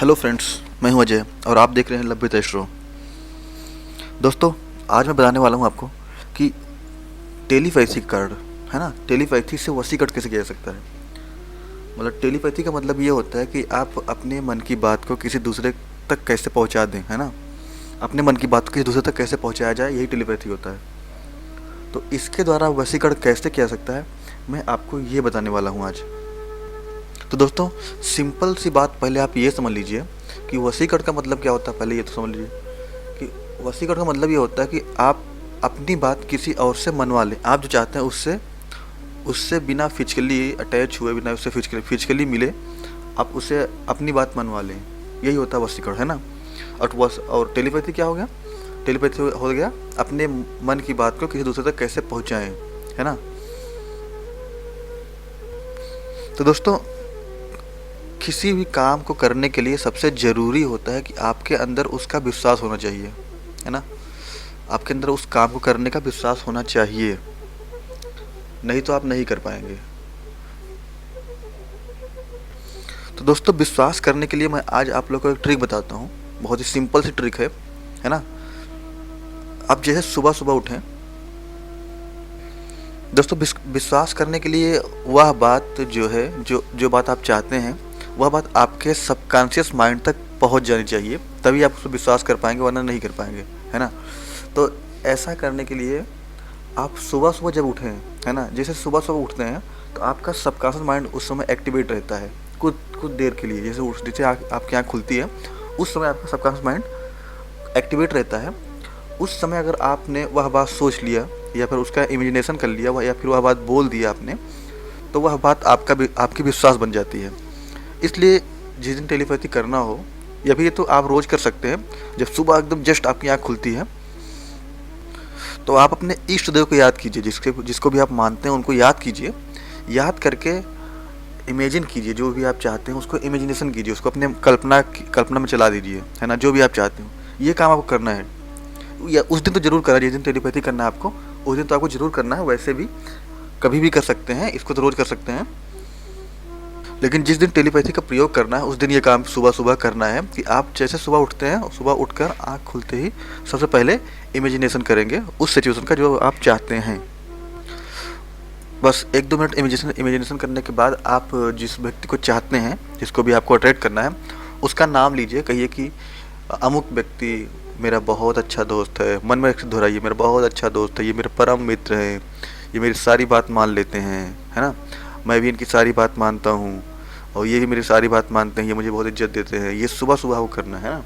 Hello friends, मैं हूं अजय और आप देख रहे हैं लव्य तेश्रो। दोस्तों, आज मैं बताने वाला हूं आपको कि टेलीपैथी कार्ड है ना, टेलीपैथी से वसीकट कैसे किया जा सकता है। मतलब टेलीपैथी का मतलब ये होता है कि आप अपने मन की बात को किसी दूसरे तक कैसे पहुंचा दें, है ना। अपने मन की बात को किसी दूसरे तक कैसे पहुंचाया जाए, यही टेलीपैथी होता है। तो इसके द्वारा वसीकरण कैसे किया जा सकता है, मैं आपको ये बताने वाला हूँ आज। तो दोस्तों, सिंपल सी बात पहले आप ये समझ लीजिए कि वसीकरण का मतलब क्या होता है। पहले ये तो समझ लीजिए कि वसीकरण का मतलब ये होता है कि आप अपनी बात किसी और से मनवा लें। आप जो चाहते हैं उससे उससे बिना फिजिकली अटैच हुए, बिना उससे फिजिकली मिले, आप उसे अपनी बात मनवा लें। यही होता है वसीकरण, है ना। और टेलीपैथी क्या हो गया? टेलीपैथी हो गया अपने मन की बात को किसी दूसरे तक कैसे पहुँचाएँ, है ना। तो दोस्तों, किसी भी काम को करने के लिए सबसे ज़रूरी होता है कि आपके अंदर उसका विश्वास होना चाहिए, है ना। आपके अंदर उस काम को करने का विश्वास होना चाहिए, नहीं तो आप नहीं कर पाएंगे। तो दोस्तों, विश्वास करने के लिए मैं आज आप लोगों को एक ट्रिक बताता हूँ। बहुत ही सिंपल सी ट्रिक है ना। आप जैसे सुबह सुबह उठें दोस्तों, विश्वास करने के लिए वह बात जो है, जो बात आप चाहते हैं, वह बात आपके सबकॉन्शियस माइंड तक पहुंच जानी चाहिए, तभी आप उस पर विश्वास कर पाएंगे, वरना नहीं कर पाएंगे, है ना। तो ऐसा करने के लिए आप सुबह सुबह जब उठें, है ना, जैसे सुबह सुबह उठते हैं तो आपका सबकॉन्शियस माइंड उस समय एक्टिवेट रहता है कुछ कुछ देर के लिए। जैसे आपकी आँख खुलती है, उस समय आपका सबकॉन्शियस माइंड एक्टिवेट रहता है। उस समय अगर आपने वह बात सोच लिया या फिर उसका इमेजिनेशन कर लिया या फिर वह बात बोल दिया आपने, तो वह बात आपकी विश्वास बन जाती है। इसलिए जिस दिन टेलीपैथी करना हो, या फिर ये तो आप रोज़ कर सकते हैं, जब सुबह एकदम जस्ट आपकी आँख खुलती है तो आप अपने इष्ट देव को याद कीजिए, जिसको भी आप मानते हैं उनको याद कीजिए। याद करके इमेजिन कीजिए, जो भी आप चाहते हैं उसको इमेजिनेशन कीजिए, उसको अपने कल्पना में चला दीजिए, है ना। जो भी आप चाहते हो, ये काम आपको करना है। या उस दिन तो ज़रूर करना, जिस दिन टेलीपैथी करना है आपको, उस दिन तो आपको ज़रूर करना है। वैसे भी कभी भी कर सकते हैं, इसको तो रोज़ कर सकते हैं, लेकिन जिस दिन टेलीपैथी का प्रयोग करना है उस दिन ये काम सुबह सुबह करना है। कि आप जैसे सुबह उठते हैं, सुबह उठकर आँख खुलते ही सबसे पहले इमेजिनेशन करेंगे उस सिचुएशन का जो आप चाहते हैं। बस 1-2 मिनट इमेजिनेशन करने के बाद आप जिस व्यक्ति को चाहते हैं, जिसको भी आपको अट्रैक्ट करना है, उसका नाम लीजिए। कहिए कि अमुक व्यक्ति मेरा बहुत अच्छा दोस्त है। मन में दोहराइए, मेरा बहुत अच्छा दोस्त है, ये मेरे परम मित्र हैं, ये मेरी सारी बात मान लेते हैं, है ना। मैं भी इनकी सारी बात मानता हूँ और ये भी मेरी सारी बात मानते हैं, ये मुझे बहुत इज्जत देते हैं। ये सुबह सुबह वो करना है ना।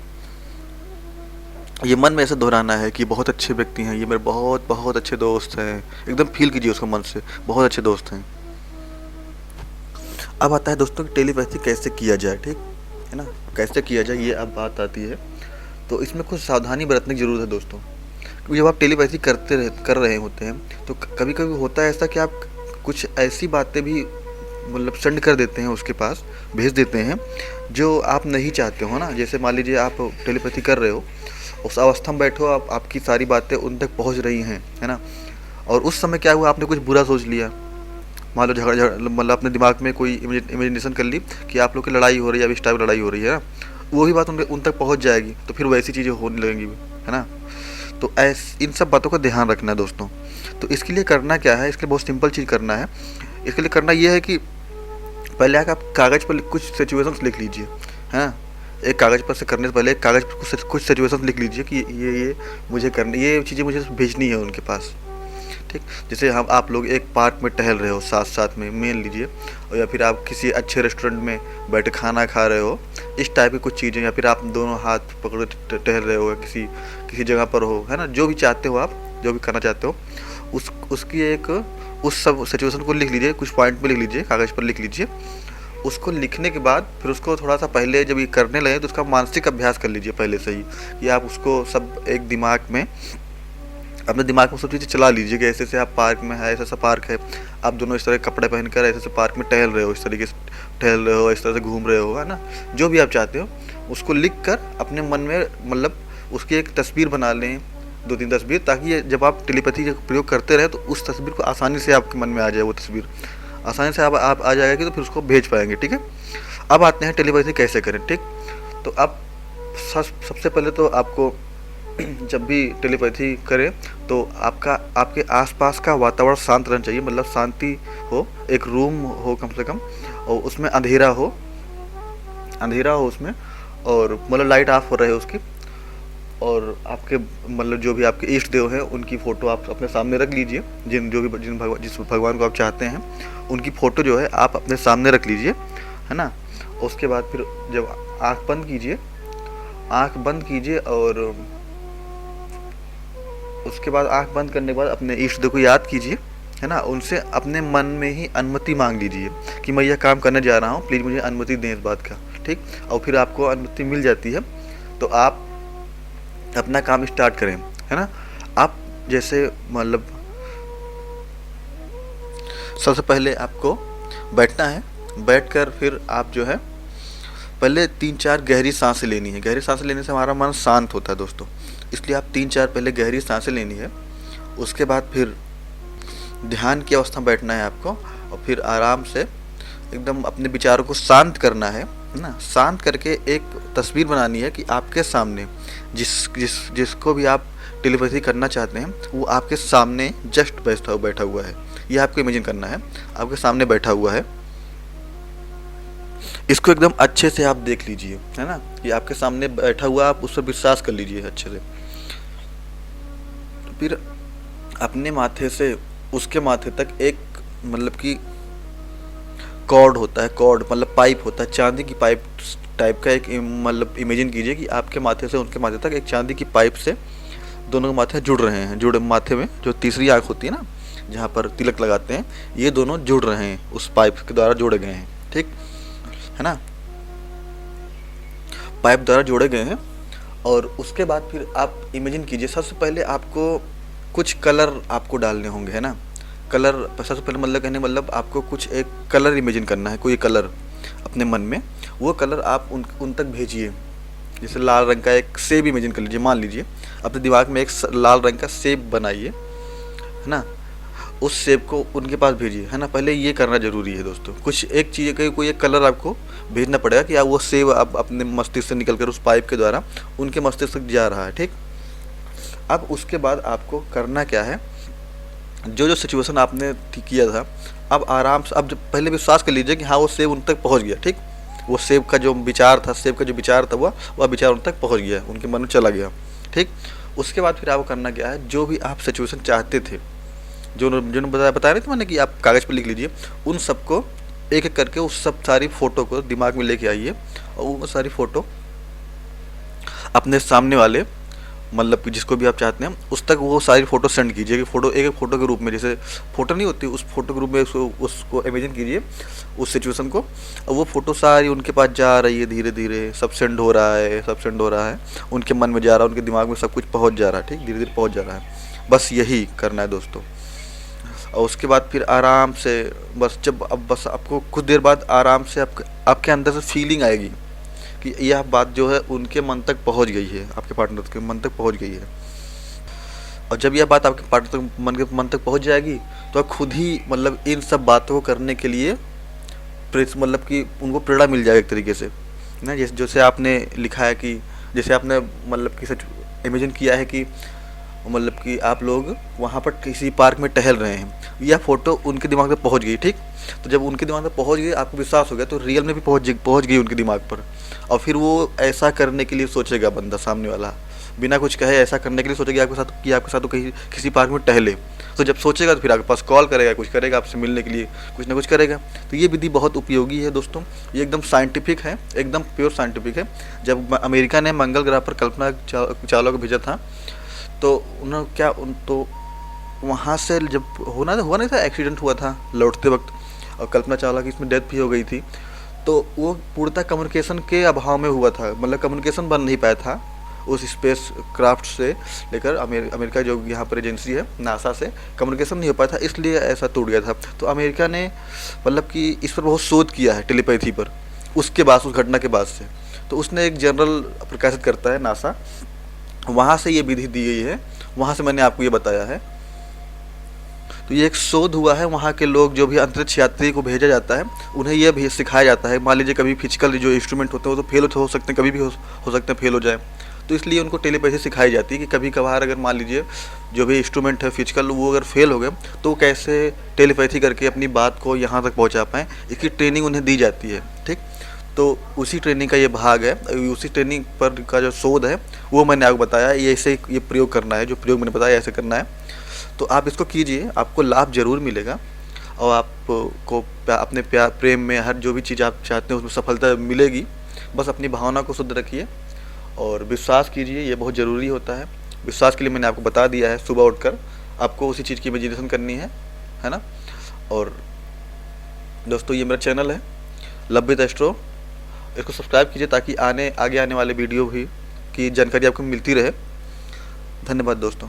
ये मन में ऐसे दोहराना है कि बहुत अच्छे व्यक्ति हैं, ये मेरे बहुत बहुत अच्छे दोस्त हैं। एकदम फील कीजिए उसको मन से, बहुत अच्छे दोस्त हैं। अब आता है दोस्तों कि टेलीपैथी कैसे किया जाए, ठीक है ना। कैसे किया जाए, ये अब बात आती है। तो इसमें कुछ सावधानी बरतने की ज़रूरत है दोस्तों। क्योंकि जब आप टेलीपैथी कर रहे होते हैं तो कभी कभी होता है ऐसा कि आप कुछ ऐसी बातें भी मतलब सेंड कर देते हैं, उसके पास भेज देते हैं जो आप नहीं चाहते हो ना। जैसे मान लीजिए आप टेलीपैथी कर रहे हो, उस अवस्था में बैठो, आपकी सारी बातें उन तक पहुंच रही हैं, है ना। और उस समय क्या हुआ, आपने कुछ बुरा सोच लिया। मान लो झगड़ा मतलब अपने दिमाग में कोई इमेजिनेशन कर ली कि आप लोग की लड़ाई हो रही है, अब इस टाइप लड़ाई हो रही है ना। वो भी बात उन तक पहुँच जाएगी, तो फिर वैसी चीज़ें होने लगेंगी, है ना। तो इन सब बातों का ध्यान रखना है दोस्तों। तो इसके लिए करना क्या है, इसके लिए बहुत सिंपल चीज़ करना है। इसके लिए करना ये है कि पहले आप कागज़ पर कुछ सिचुएशंस लिख लीजिए, है ना। एक कागज़ पर से करने से पहले एक कागज़ पर कुछ सिचुएशंस लिख लीजिए कि ये मुझे करनी, ये चीज़ें मुझे भेजनी है उनके पास, ठीक। जैसे आप लोग एक पार्क में टहल रहे हो साथ साथ में, मान लीजिए, और या फिर आप किसी अच्छे रेस्टोरेंट में बैठ खाना खा रहे हो, इस टाइप की कुछ चीज़ें। या फिर आप दोनों हाथ पकड़े टहल रहे हो, किसी जगह पर हो, है ना। जो भी चाहते हो, आप जो भी करना चाहते हो, उसकी एक उस सब सिचुएशन को लिख लीजिए, कुछ पॉइंट में लिख लीजिए, कागज़ पर लिख लीजिए। उसको लिखने के बाद फिर उसको थोड़ा सा पहले जब ये करने लगे तो उसका मानसिक अभ्यास कर लीजिए पहले से ही, कि आप उसको सब एक दिमाग में, अपने दिमाग में सब चीज़ें चला लीजिए कि ऐसे ऐसे आप पार्क में है, ऐसा ऐसा पार्क है, आप दोनों इस तरह के कपड़े पहनकर ऐसे ऐसे पार्क में टहल रहे हो, इस तरीके से टहल रहे हो, इस तरह से घूम रहे हो, है ना। जो भी आप चाहते हो उसको लिख कर अपने मन में, मतलब उसकी एक तस्वीर बना लें, 2-3 तस्वीर, ताकि जब आप टेलीपैथी का प्रयोग करते रहे तो उस तस्वीर को आसानी से आपके मन में आ जाए। वो तस्वीर आसानी से आप आ जाएगी, तो फिर उसको भेज पाएंगे, ठीक है। अब आते हैं टेलीपैथी कैसे करें, ठीक। तो आप सबसे पहले तो आपको जब भी टेलीपैथी करें तो आपके आसपास का वातावरण शांत रहना चाहिए, मतलब शांति हो, एक रूम हो कम से कम, और उसमें अंधेरा हो उसमें, और मतलब लाइट ऑफ हो रहे उसकी, और आपके मतलब जो भी आपके इष्ट देव हैं उनकी फ़ोटो आप अपने सामने रख लीजिए। जिस भगवान को आप चाहते हैं उनकी फ़ोटो जो है आप अपने सामने रख लीजिए, है ना। उसके बाद फिर जब आँख बंद कीजिए और उसके बाद आँख बंद करने के बाद अपने इष्ट देव को याद कीजिए, है ना। उनसे अपने मन में ही अनुमति मांग लीजिए कि मैं यह काम करने जा रहा हूँ, प्लीज़ मुझे अनुमति दें इस बात का, ठीक। और फिर आपको अनुमति मिल जाती है तो आप अपना काम स्टार्ट करें, है ना। आप जैसे मतलब सबसे पहले आपको बैठना है, बैठकर फिर आप जो है पहले 3-4 गहरी सांसें लेनी है। गहरी सांसें लेने से हमारा मन शांत होता है दोस्तों, इसलिए आप 3-4 पहले गहरी सांसें लेनी है। उसके बाद फिर ध्यान की अवस्था में बैठना है आपको, और फिर आराम से एकदम अपने विचारों को शांत करना है ना। शांत करके एक तस्वीर बनानी है कि आपके सामने जिसको भी आप टेलीपैथी करना चाहते हैं वो आपके सामने जस्ट बैठा हुआ है। यह आपको इमेजिन करना है, आपके सामने बैठा हुआ है। इसको एकदम अच्छे से आप देख लीजिए, है ना, कि आपके सामने बैठा हुआ, आप उस पर विश्वास कर लीजिए अच्छे से। फिर अपने माथे से उसके माथे तक एक मतलब कि कॉर्ड होता है, कॉर्ड मतलब पाइप होता है, चांदी की पाइप टाइप का एक मतलब इमेजिन कीजिए कि आपके माथे से उनके माथे तक एक चांदी की पाइप से दोनों के माथे जुड़ रहे हैं। माथे में जो तीसरी आँख होती है ना, जहाँ पर तिलक लगाते हैं, ये दोनों जुड़ रहे हैं, उस पाइप के द्वारा जोड़े गए हैं, ठीक है ना। पाइप द्वारा जोड़े गए हैं। और उसके बाद फिर आप इमेजिन कीजिए, सबसे पहले आपको कुछ कलर आपको डालने होंगे, है ना। कलर सबसे पहले मतलब आपको कुछ एक कलर इमेजिन करना है, कोई कलर अपने मन में, वो कलर आप उन तक भेजिए। जैसे लाल रंग का एक सेब इमेजिन कर लीजिए, मान लीजिए अपने दिमाग में एक लाल रंग का सेब बनाइए, है ना। उस सेब को उनके पास भेजिए, है ना। पहले ये करना जरूरी है दोस्तों, कुछ एक चीज़ का कोई एक कलर आपको भेजना पड़ेगा कि आप वो सेब आप अपने मस्तिष्क से निकल कर उस पाइप के द्वारा उनके मस्तिष्क तक जा रहा है, ठीक। अब उसके बाद आपको करना क्या है, जो सिचुएशन आपने किया था, अब आराम से, अब जब पहले विश्वास कर लीजिए कि हाँ वो सेब उन तक पहुँच गया, ठीक। वो सेब का जो विचार था वह विचार उन तक पहुँच गया, उनके मन में चला गया, ठीक। उसके बाद फिर आपको करना क्या है, जो भी आप सिचुएशन चाहते थे, जो बता रहे थे मैंने कि आप कागज़ पर लिख लीजिए, उन सबको एक एक करके उस सब सारी फ़ोटो को दिमाग में लेके आइए, और वो सारी फ़ोटो अपने सामने वाले मतलब कि जिसको भी आप चाहते हैं उस तक वो सारी फ़ोटो सेंड कीजिए। कि फ़ोटो एक फ़ोटो के रूप में, जैसे फ़ोटो नहीं होती, उस फोटो के रूप में उसको इमेजिन कीजिए उस सिचुएशन को, और वो फ़ोटो सारी उनके पास जा रही है, धीरे धीरे सब सेंड हो रहा है, उनके मन में जा रहा है, उनके दिमाग में सब कुछ पहुँच जा रहा है, ठीक, धीरे धीरे पहुँच जा रहा है। बस यही करना है दोस्तों। और उसके बाद फिर आराम से बस आपको कुछ देर बाद आराम से आपके अंदर से फीलिंग आएगी कि यह बात जो है उनके मन तक पहुंच गई है, आपके पार्टनर के मन तक पहुंच गई है। और जब यह बात आपके पार्टनर के मन तक पहुंच जाएगी तो आप खुद ही मतलब इन सब बातों को करने के लिए मतलब कि उनको प्रेरणा मिल जाएगी एक तरीके से ना। जैसे आपने लिखा है कि जैसे आपने मतलब कि सच इमेजिन किया है कि मतलब कि आप लोग वहाँ पर किसी पार्क में टहल रहे हैं, यह फ़ोटो उनके दिमाग में पहुँच गई, ठीक। तो जब उनके दिमाग में पहुँच गई, आपको विश्वास हो गया, तो रियल में भी पहुँच गई उनके दिमाग पर। और फिर वो ऐसा करने के लिए सोचेगा, बंदा सामने वाला बिना कुछ कहे ऐसा करने के लिए सोचेगा आपके साथ तो कहीं किसी पार्क में टहले। तो जब सोचेगा तो फिर आपके पास कॉल करेगा, कुछ करेगा, आपसे मिलने के लिए कुछ ना कुछ करेगा। तो ये विधि बहुत उपयोगी है दोस्तों, ये एकदम साइंटिफिक है, एकदम प्योर साइंटिफिक है। जब अमेरिका ने मंगल ग्रह पर कल्पना चावला को भेजा था, तो उन्होंने तो वहाँ से जब हुआ नहीं था, एक्सीडेंट हुआ था लौटते वक्त, और कल्पना चावला की इसमें डेथ भी हो गई थी। तो वो पूर्णतः कम्युनिकेशन के अभाव में हुआ था, मतलब कम्युनिकेशन बन नहीं पाया था उस स्पेस क्राफ्ट से लेकर अमेरिका जो यहाँ पर एजेंसी है नासा से कम्युनिकेशन नहीं हो पाया था, इसलिए ऐसा टूट गया था। तो अमेरिका ने मतलब कि इस पर बहुत शोध किया है टेलीपैथी पर, उसके बाद, उस घटना के बाद से। तो उसने एक जर्नल प्रकाशित करता है नासा, वहाँ से ये विधि दी गई है, वहाँ से मैंने आपको ये बताया है। तो ये एक शोध हुआ है, वहाँ के लोग जो भी अंतरिक्ष यात्री को भेजा जाता है उन्हें यह भी सिखाया जाता है। मान लीजिए कभी फिजिकल जो इंस्ट्रूमेंट होते हैं वो तो फेल हो सकते हैं, कभी भी हो सकते हैं फेल हो जाए, तो इसलिए उनको टेलीपैथी सिखाई जाती है कि कभी कभार अगर मान लीजिए जो भी इंस्ट्रूमेंट है फिजिकल वो अगर फेल हो गए तो वो कैसे टेलीपैथी करके अपनी बात को यहाँ तक पहुँचा पाएँ, इसकी ट्रेनिंग उन्हें दी जाती है। ठीक, तो उसी ट्रेनिंग का ये भाग है, उसी ट्रेनिंग पर का जो शोध है वो मैंने आपको बताया, ये ऐसे ये प्रयोग करना है, जो प्रयोग मैंने बताया ऐसे करना है। तो आप इसको कीजिए, आपको लाभ ज़रूर मिलेगा और आपको अपने प्यार प्रेम में हर जो भी चीज़ आप चाहते हैं उसमें सफलता मिलेगी। बस अपनी भावना को शुद्ध रखिए और विश्वास कीजिए, ये बहुत ज़रूरी होता है। विश्वास के लिए मैंने आपको बता दिया है, सुबह उठकर आपको उसी चीज़ की इमेजिनेशन करनी है ना। और दोस्तों ये मेरा चैनल है लव विद एस्ट्रो, इसको सब्सक्राइब कीजिए ताकि आगे आने वाले वीडियो भी की जानकारी आपको मिलती रहे। धन्यवाद दोस्तों।